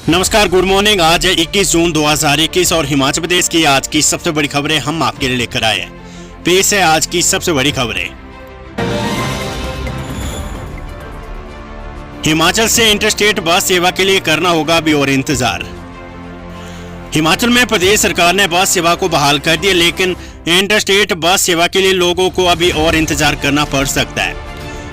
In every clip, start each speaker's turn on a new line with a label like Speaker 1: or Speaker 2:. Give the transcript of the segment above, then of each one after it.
Speaker 1: नमस्कार, good morning. आज है 21 जून 2021 और हिमाचल प्रदेश की आज की सबसे बड़ी खबरें हम आपके लिए लेकर आए हैं। पेश है आज की सबसे बड़ी खबरें। हिमाचल से इंटरस्टेट बस सेवा के लिए करना होगा अभी और इंतजार। हिमाचल में प्रदेश सरकार ने बस सेवा को बहाल कर दिया, लेकिन इंटरस्टेट बस सेवा के लिए लोगों को अभी और इंतजार करना पड़ सकता है।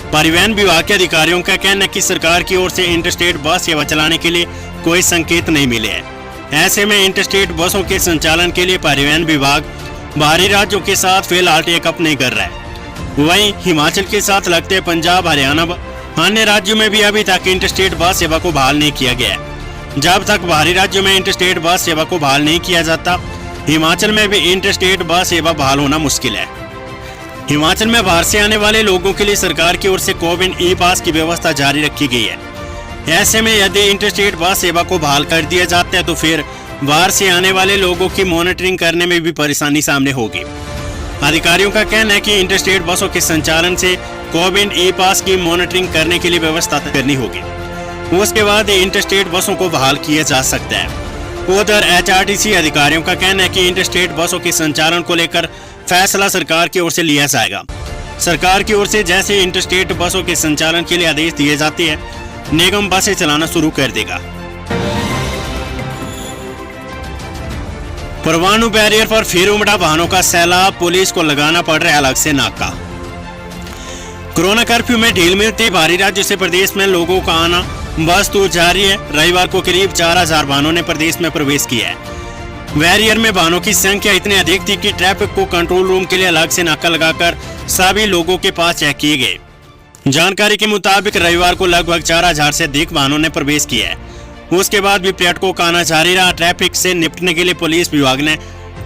Speaker 1: परिवहन विभाग के अधिकारियों का कहना है कि सरकार की ओर से इंटरस्टेट बस सेवा चलाने के लिए कोई संकेत नहीं मिले हैं। ऐसे में इंटरस्टेट बसों के संचालन के लिए परिवहन विभाग बाहरी राज्यों के साथ फिलहाल टेकअप नहीं कर रहा है। वहीं हिमाचल के साथ लगते पंजाब, हरियाणा व अन्य राज्यों में भी अभी तक इंटरस्टेट बस सेवा को बहाल नहीं किया गया है। जब तक बाहरी राज्यों में इंटरस्टेट बस सेवा को बहाल नहीं किया जाता, हिमाचल में भी इंटरस्टेट बस सेवा बहाल होना मुश्किल है। हिमाचल में बाहर से आने वाले लोगों के लिए सरकार की ओर से कोविन ई पास की व्यवस्था जारी रखी गई है। ऐसे में यदि इंटरस्टेट बस सेवा को बहाल कर दिया जाता है तो फिर बाहर से आने वाले लोगों की मॉनिटरिंग करने में भी परेशानी सामने होगी। अधिकारियों का कहना है कि इंटरस्टेट बसों के संचालन से कोविन ई पास की मॉनिटरिंग करने के लिए व्यवस्था करनी होगी। उसके बाद इंटरस्टेट बसों को बहाल किया जा सकता है। उधर HRTC अधिकारियों का कहना है कि इंटरस्टेट बसों के संचालन को लेकर फैसला सरकार की ओर से लिया जाएगा। सरकार की ओर से जैसे इंटरस्टेट बसों के संचालन के लिए आदेश दिए जाते हैं, निगम बसें चलाना शुरू कर देगा। परवाणु बैरियर पर फिर उमड़ा वाहनों का सैलाब, पुलिस को लगाना पड़ रहा है अलग से नाका। कोरोना कर्फ्यू में ढील मिलते बाहरी राज्यों से प्रदेश में लोगों का आना बस तो जारी है। रविवार को करीब 4000 वाहनों ने प्रदेश में प्रवेश किया है। बैरियर में वाहनों की संख्या इतनी अधिक थी कि ट्रैफिक को कंट्रोल रूम के लिए अलग से नाका लगाकर सभी लोगों के पास चेक किए गए। जानकारी के मुताबिक रविवार को लगभग 4000 से अधिक वाहनों ने प्रवेश किया है। उसके बाद भी पर्यटकों का आना जारी रहा। ट्रैफिक से निपटने के लिए पुलिस विभाग ने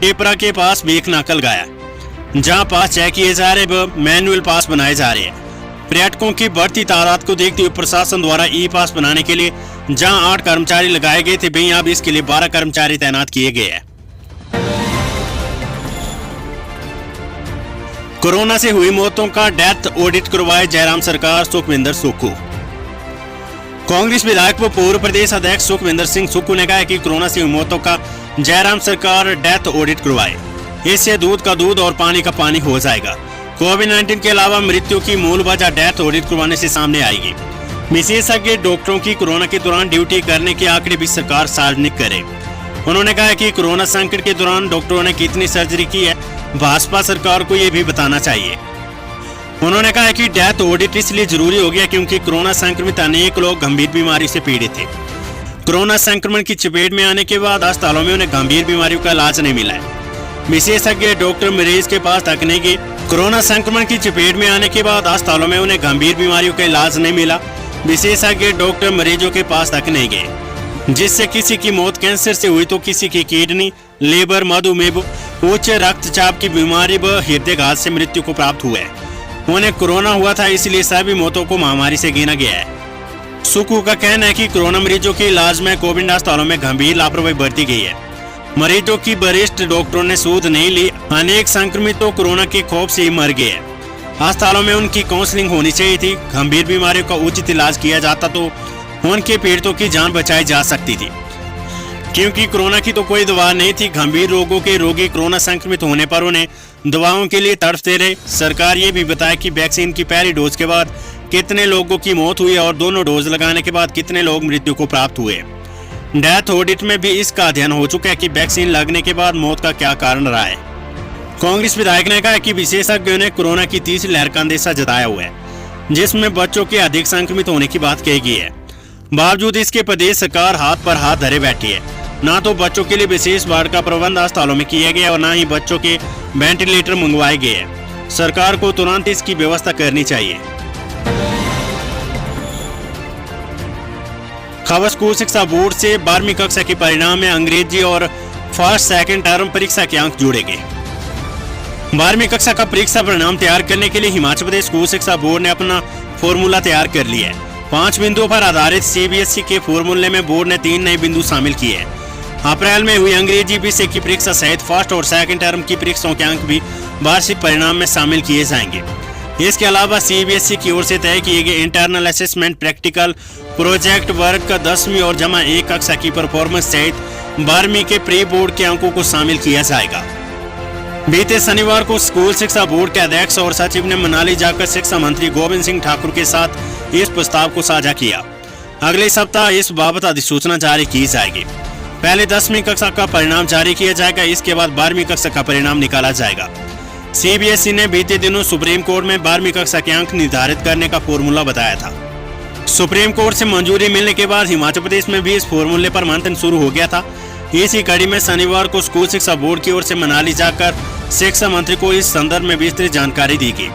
Speaker 1: टिपरा के पास भी एक नाका लगाया, जहां पास चेक किए जा रहे व मैनुअल पास बनाए जा रहे हैं। पर्यटकों की बढ़ती तादाद को देखते हुए प्रशासन द्वारा ई पास बनाने के लिए जहां 8 कर्मचारी लगाए गए थे, वहीं अब इसके लिए 12 कर्मचारी तैनात किए गए हैं। कोरोना से हुई मौतों का डेथ ऑडिट करवाए जयराम सरकार, सुखविंदर सुक्खू। कांग्रेस विधायक व पूर्व प्रदेश अध्यक्ष सुखविंदर सिंह सुक्खू ने कहा है कि कोरोना से हुई मौतों का जयराम सरकार डेथ ऑडिट करवाए। इससे दूध का दूध और पानी का पानी हो जाएगा। कोविड-19 के अलावा मृत्यु की मूल वजह डेथ ऑडिट करवाने से सामने आएगी। विशेषज्ञ डॉक्टरों की कोरोना के दौरान ड्यूटी करने के आंकड़े भी सरकार सार्वजनिक करे। उन्होंने कहा कि कोरोना संकट के दौरान डॉक्टरों ने कितनी सर्जरी की है, भाजपा सरकार को ये भी बताना चाहिए। उन्होंने कहा कि डेथ ऑडिट इसलिए जरूरी हो गया क्योंकि कोरोना संक्रमित अनेक लोग गंभीर बीमारी से पीड़ित थे। कोरोना संक्रमण की चपेट में आने के बाद अस्पतालों में उन्हें गंभीर बीमारियों का इलाज नहीं मिला है। विशेषज्ञ डॉक्टर मरीज के पास तक नहीं गए। कोरोना संक्रमण की चपेट में आने के बाद अस्पतालों में उन्हें गंभीर बीमारियों का इलाज नहीं मिला। विशेषज्ञ डॉक्टर मरीजों के पास तक नहीं गए, जिससे किसी की मौत कैंसर से हुई तो किसी की किडनी, लीवर, मधुमेह, उच्च रक्तचाप की बीमारी व हृदयाघात से मृत्यु को प्राप्त हुआ है। उन्हें कोरोना हुआ था, इसलिए सभी मौतों को महामारी से गिना गया है। सुक्खू का कहना है कि कोरोना मरीजों के इलाज में कोविड अस्पतालों में गंभीर लापरवाही बरती गई है। मरीजों की वरिष्ठ डॉक्टरों ने सूद नहीं ली। अनेक संक्रमित तो कोरोना के खौफ से ही मर गए हैं। अस्पतालों में उनकी काउंसलिंग होनी चाहिए थी। गंभीर बीमारियों का उचित इलाज किया जाता तो उनके पीड़ितों की जान बचाई जा सकती थी, क्योंकि कोरोना की तो कोई दवा नहीं थी। गंभीर रोगों के रोगी कोरोना संक्रमित होने पर उन्हें दवाओं के लिए तड़पते रहे। सरकार ये भी बताए कि वैक्सीन की पहली डोज के बाद कितने लोगों की मौत हुई और दोनों डोज लगाने के बाद कितने लोग मृत्यु को प्राप्त हुए। डेथ ऑडिट में भी इसका अध्ययन हो चुका है कि वैक्सीन लगने के बाद मौत का क्या कारण रहा है। कांग्रेस विधायक ने कहा कि विशेषज्ञों ने कोरोना की तीसरी लहर का अंदेशा जताया हुआ है, जिसमें बच्चों के अधिक संक्रमित होने की बात कही गई है। बावजूद इसके प्रदेश सरकार हाथ पर हाथ धरे बैठी है। ना तो बच्चों के लिए विशेष वार्ड का प्रबंध अस्पतालों में किया गया और न ही बच्चों के वेंटिलेटर मंगवाए गए हैं। सरकार को तुरंत इसकी व्यवस्था करनी चाहिए। खबर स्कूल शिक्षा बोर्ड से 12वीं कक्षा के परिणाम में अंग्रेजी और फर्स्ट सेकंड टर्म परीक्षा के अंक जोड़े गए। 12वीं कक्षा का परीक्षा परिणाम तैयार करने के लिए हिमाचल प्रदेश स्कूल शिक्षा बोर्ड ने अपना फॉर्मूला तैयार कर लिया है। 5 बिंदुओं पर आधारित CBSE के फॉर्मूले में बोर्ड ने 3 नए बिंदु शामिल किए हैं। अप्रैल में हुई अंग्रेजी विषय की परीक्षा सहित फर्स्ट और सेकंड टर्म की परीक्षाओं के अंक भी वार्षिक परिणाम में शामिल किए जाएंगे। इसके अलावा सीबीएसई की ओर से तय किए गए internal assessment, practical, project work का 10वीं और जमा 1 कक्षा की परफॉर्मेंस सहित 12वीं के प्री बोर्ड के अंकों को शामिल किया जाएगा। बीते शनिवार को स्कूल शिक्षा बोर्ड के अध्यक्ष और सचिव ने मनाली जाकर शिक्षा मंत्री गोविंद सिंह ठाकुर के साथ इस प्रस्ताव को साझा किया। अगले सप्ताह इस बाबत अधिसूचना जारी की जाएगी। पहले 10वीं कक्षा का परिणाम जारी किया जाएगा, इसके बाद 12वीं कक्षा का परिणाम निकाला जाएगा। सीबीएसई ने बीते दिनों सुप्रीम कोर्ट में 12वीं कक्षा के अंक निर्धारित करने का फॉर्मूला बताया था। सुप्रीम कोर्ट से मंजूरी मिलने के बाद हिमाचल प्रदेश में भी इस फॉर्मूले पर मंथन शुरू हो गया था। इसी कड़ी में शनिवार को स्कूल शिक्षा बोर्ड की ओर से मनाली जाकर शिक्षा मंत्री को इस संदर्भ में विस्तृत जानकारी दी गई।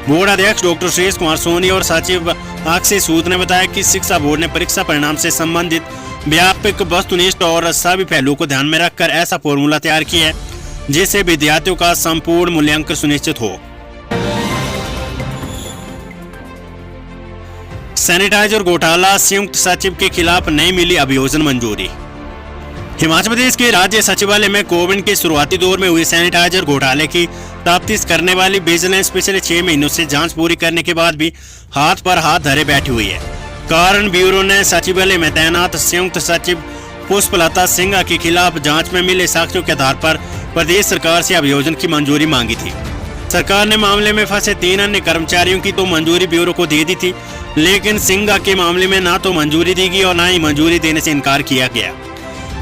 Speaker 1: बोर्ड अध्यक्ष डॉक्टर सुरेश कुमार सोनी और सचिव अक्षय सूद ने बताया कि शिक्षा बोर्ड ने परीक्षा परिणाम से संबंधित व्यापक, वस्तुनिष्ठ और सभी पहलुओं को ध्यान में रखकर ऐसा फॉर्मूला तैयार किया है जिससे विद्यार्थियों का संपूर्ण मूल्यांकन सुनिश्चित हो। सैनिटाइजर घोटाला, संयुक्त सचिव के खिलाफ नहीं मिली अभियोजन मंजूरी। हिमाचल प्रदेश के राज्य सचिवालय में कोविड के शुरुआती दौर में हुए सैनिटाइजर घोटाले की तफ्तीश करने वाली विजिलेंस पिछले 6 महीनों से जांच पूरी करने के बाद भी हाथ पर हाथ धरे बैठी हुई है। कारण ब्यूरो ने सचिवालय में तैनात संयुक्त सचिव पुष्पलता सिंघा के खिलाफ जांच में मिले साक्ष्यों के आधार पर प्रदेश सरकार से अभियोजन की मंजूरी मांगी थी। सरकार ने मामले में फंसे 3 अन्य कर्मचारियों की तो मंजूरी ब्यूरो को दे दी थी, लेकिन सिंघा के मामले में ना तो मंजूरी दी गई और ना ही मंजूरी देने से इनकार किया गया।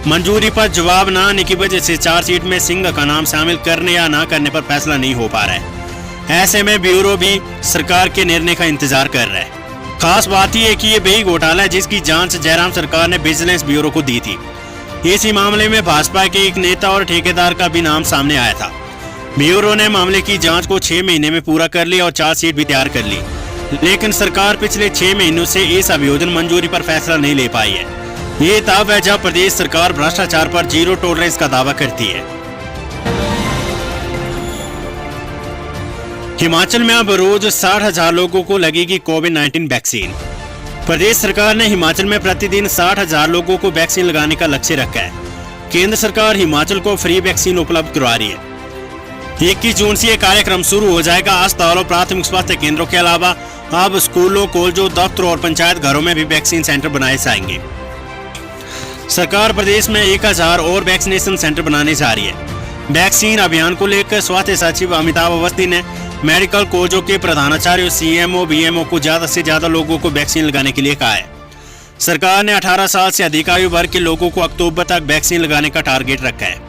Speaker 1: मंजूरी पर जवाब न आने की वजह से चार्जशीट में सिंघा का नाम शामिल करने या ना करने पर फैसला नहीं हो पा रहा है। ऐसे में ब्यूरो भी सरकार के निर्णय का इंतजार कर रहा है। खास बात यह है कि ये वही घोटाला है जिसकी जांच जयराम सरकार ने विजिलेंस ब्यूरो को दी थी। इसी मामले में भाजपा के एक नेता और ठेकेदार का भी नाम सामने आया था। ब्यूरो ने मामले की जांच को 6 महीने में पूरा कर लिया और चार्जशीट भी तैयार कर ली, लेकिन सरकार पिछले 6 महीनों से इस अभियोजन मंजूरी पर फैसला नहीं ले पाई है। ये तब है जब प्रदेश सरकार भ्रष्टाचार पर जीरो टॉलरेंस का दावा करती है। हिमाचल में अब रोज 60,000 लोगों को लगेगी कोविड-19 वैक्सीन। प्रदेश सरकार ने हिमाचल में प्रतिदिन 60,000 लोगों को वैक्सीन लगाने का लक्ष्य रखा है। केंद्र सरकार हिमाचल को फ्री वैक्सीन उपलब्ध करवा रही है। 21 जून से यह कार्यक्रम शुरू हो जाएगा। अस्पतालों, प्राथमिक स्वास्थ्य केंद्रों के अलावा अब स्कूलों, कॉलेजों, दफ्तरों और पंचायत घरों में भी वैक्सीन सेंटर बनाए जाएंगे। सरकार प्रदेश में 1000 और वैक्सीनेशन सेंटर बनाने जा रही है। वैक्सीन अभियान को लेकर स्वास्थ्य सचिव अमिताभ अवस्थी ने मेडिकल कॉलेजों के प्रधानाचार्यों, सीएमओ, बीएमओ को ज्यादा से ज्यादा लोगों को वैक्सीन लगाने के लिए कहा है। सरकार ने 18 साल से अधिक आयु वर्ग के लोगों को अक्टूबर तक वैक्सीन लगाने का टारगेट रखा है।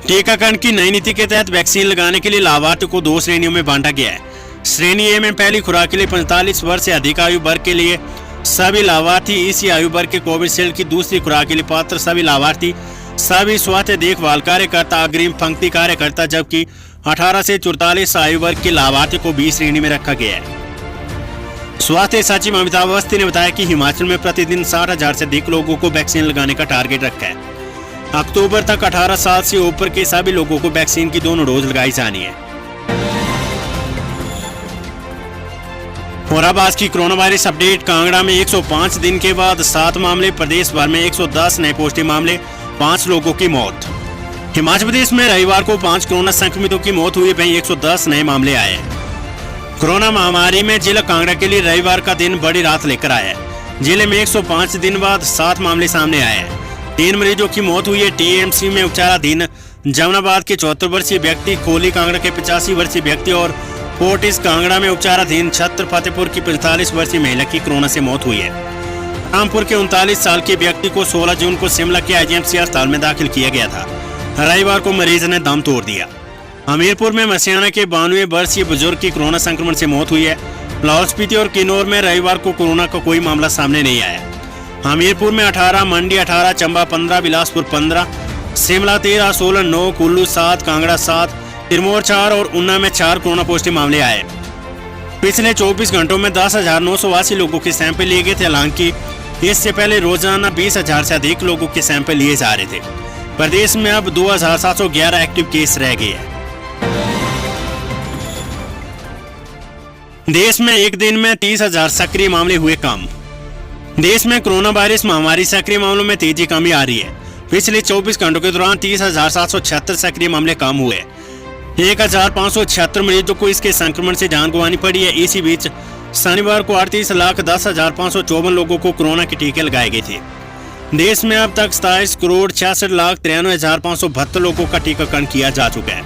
Speaker 1: टीकाकरण की नई नीति के तहत वैक्सीन लगाने के लिए लाभार्थियों को 2 श्रेणियों में बांटा गया है। श्रेणी ए में पहली खुराक के लिए 45 वर्ष से अधिक आयु वर्ग के लिए सभी लाभार्थी, इसी आयु वर्ग के कोविशील्ड की दूसरी खुराक के लिए पात्र सभी लाभार्थी, सभी स्वास्थ्य देखभाल कार्यकर्ता, अग्रिम पंक्ति कार्यकर्ता, जबकि 18 से 44 आयु वर्ग के लाभार्थियों को 20 श्रेणी में रखा गया है। स्वास्थ्य सचिव अमिताभ अवस्थी ने बताया कि हिमाचल में प्रतिदिन 60,000 से अधिक लोगों को वैक्सीन लगाने का टारगेट रखा है। अक्टूबर तक 18 साल से ऊपर के सभी लोगों को वैक्सीन की 2 डोज लगाई जानी है। और अब आज की कोरोना वायरस अपडेट। कांगड़ा में 105 दिन के बाद 7 मामले, प्रदेश भर में 110 नए पॉजिटिव मामले, 5 लोगों की मौत। हिमाचल प्रदेश में रविवार को 5 कोरोना संक्रमितों की मौत हुई, वहीं 110 नए मामले आए। कोरोना महामारी में जिला कांगड़ा के लिए रविवार का दिन बड़ी रात लेकर आया है। जिले में 105 दिन बाद 7 मामले सामने आए हैं। 3 मरीजों की मौत हुई है। टीएमसी में उपचाराधीन जमनाबाद के 74 वर्षीय व्यक्ति, कोहली कांगड़ा के 85 वर्षीय व्यक्ति और फोर्टिस कांगड़ा में उपचाराधीन छत्र फतेहपुर की 45 वर्षीय महिला की कोरोना से मौत हुई है। रामपुर के 39 साल के व्यक्ति को 16 जून को शिमला के आईजीएमसी अस्पताल में दाखिल किया गया था। रविवार को मरीज ने दम तोड़ दिया। हमीरपुर में मसियाना के 92 वर्षीय बुजुर्ग की कोरोना संक्रमण से मौत हुई है। लाहौल स्पीति और किन्नौर में रविवार को कोरोना का कोई मामला सामने नहीं आया। हमीरपुर में 18, मंडी 18, चंबा 15, बिलासपुर 15, शिमला 13, सोलन 9, कुल्लू 7, कांगड़ा 7, सिरमौर 4 और ऊना में 4 कोरोना पॉजिटिव मामले आए। पिछले 24 घंटों में 10,980 लोगों के सैंपल लिए गए थे। हालांकि इससे पहले रोजाना 20,000 से अधिक लोगों के सैंपल लिए जा रहे थे। प्रदेश में अब 2,711 एक्टिव केस रह गए हैं। देश में एक दिन में 30,000 सक्रिय मामले हुए कम। देश में कोरोना वायरस महामारी सक्रिय मामलों में तेजी कमी आ रही है। पिछले 24 घंटों के दौरान 30,776 सक्रिय मामले कम हुए। 1576 मरीजों को इसके संक्रमण से जान गंवानी पड़ी है। इसी बीच शनिवार को 38,10,554 लोगों को कोरोना के टीके लगाए गए थे। देश में अब तक 27,66,93,572 लोगों का टीकाकरण किया जा चुका है।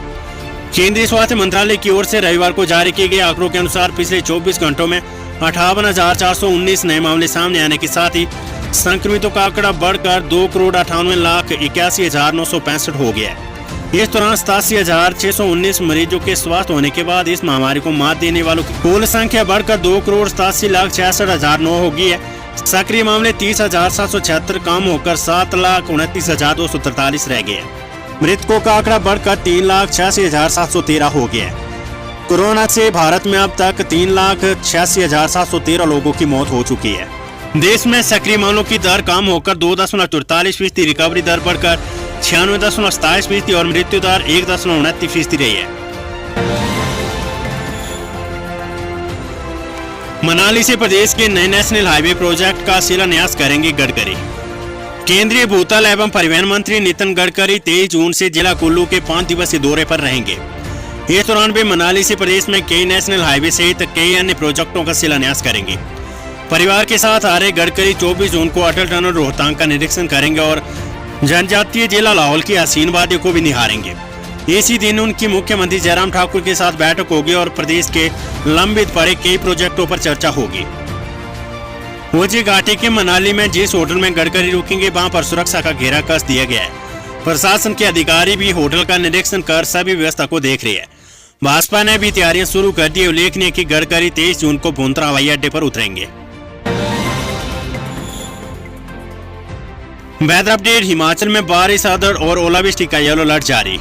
Speaker 1: केंद्रीय स्वास्थ्य मंत्रालय की ओर से रविवार को जारी किए गए आंकड़ों के अनुसार पिछले 24 घंटों में 58,419 नए मामले सामने आने के साथ ही संक्रमितों का आंकड़ा बढ़कर 2,98,81,965 हो गया है। इस दौरान 87,619 मरीजों के स्वस्थ होने के बाद इस महामारी को मात देने वालों की कुल संख्या बढ़कर 2,87,66,009 हो गई है। सक्रिय मामले 30,776 कम होकर 7,29,243 रह गए हैं। मृतकों का आंकड़ा बढ़कर 3,86,713 हो गया है। कोरोना से भारत में अब तक 3,86,713 लोगों की मौत हो चुकी है। देश में सक्रिय मामलों की दर कम होकर 2.43%, रिकवरी दर बढ़कर 96.27% और मृत्यु दर 1.29% रही है। मनाली से प्रदेश के नए नेशनल हाईवे प्रोजेक्ट का शिलान्यास करेंगे गडकरी। केंद्रीय भूतल एवं परिवहन मंत्री नितिन गडकरी 23 जून से जिला कुल्लू के 5 दिवसीय दौरे पर रहेंगे। इस दौरान वे मनाली से प्रदेश में कई नेशनल हाईवे सहित कई अन्य प्रोजेक्टों का शिलान्यास करेंगे। परिवार के साथ आ रहे गडकरी 24 जून को अटल टनल रोहतांग का निरीक्षण करेंगे और जनजातीय जिला लाहौल की हसीन वादियों को भी निहारेंगे। इसी दिन उनकी मुख्यमंत्री जयराम ठाकुर के साथ बैठक होगी और प्रदेश के लंबित पड़े कई प्रोजेक्टों पर चर्चा होगी। ओजी घाटी के मनाली में जिस होटल में गडकरी रुकेंगे वहां पर सुरक्षा का घेरा कस दिया गया है। प्रशासन के अधिकारी भी होटल का निरीक्षण कर सभी व्यवस्था को देख रहे हैं। भाजपा ने भी तैयारियां शुरू कर दी। उल्लेखनीय कि गडकरी 23 जून को भुंतरा हवाई अड्डे पर उतरेंगे। Weather update. हिमाचल में बारिश, आदड़ और ओलावृष्टि का येलो अलर्ट जारी।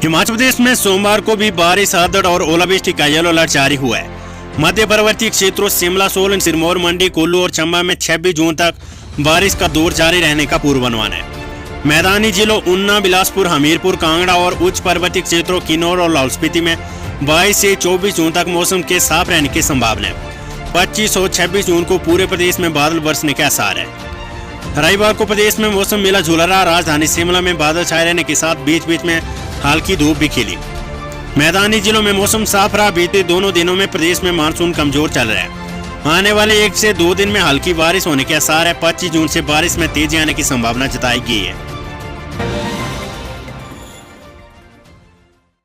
Speaker 1: हिमाचल प्रदेश में सोमवार को भी बारिश, आदड़ और ओलावृष्टि का येलो अलर्ट जारी हुआ है। मध्य पर्वतीय क्षेत्रों शिमला, सोलन, सिरमौर, मंडी, कुल्लू और चंबा में 26 जून तक बारिश का दौर जारी रहने का पूर्वानुमान है। मैदानी जिलों ऊना, बिलासपुर, हमीरपुर, कांगड़ा और उच्च पर्वतीय क्षेत्रों किन्नौर और लाहौल स्पीति में 22 से 24 जून तक मौसम के साफ रहने की संभावना है। 25 और 26 जून को पूरे प्रदेश में बादल बरसने के आसार है। रविवार को प्रदेश में मौसम मिला जुला रहा। राजधानी शिमला में बादल छाए रहने के साथ बीच बीच में हल्की धूप भी खिली। मैदानी जिलों में मौसम साफ रहा। बीते दोनों दिनों में प्रदेश में मानसून कमजोर चल रहा है। आने वाले 1 से 2 दिन में हल्की बारिश होने के आसार है। 25 जून से बारिश में तेजी आने की संभावना जताई गई है।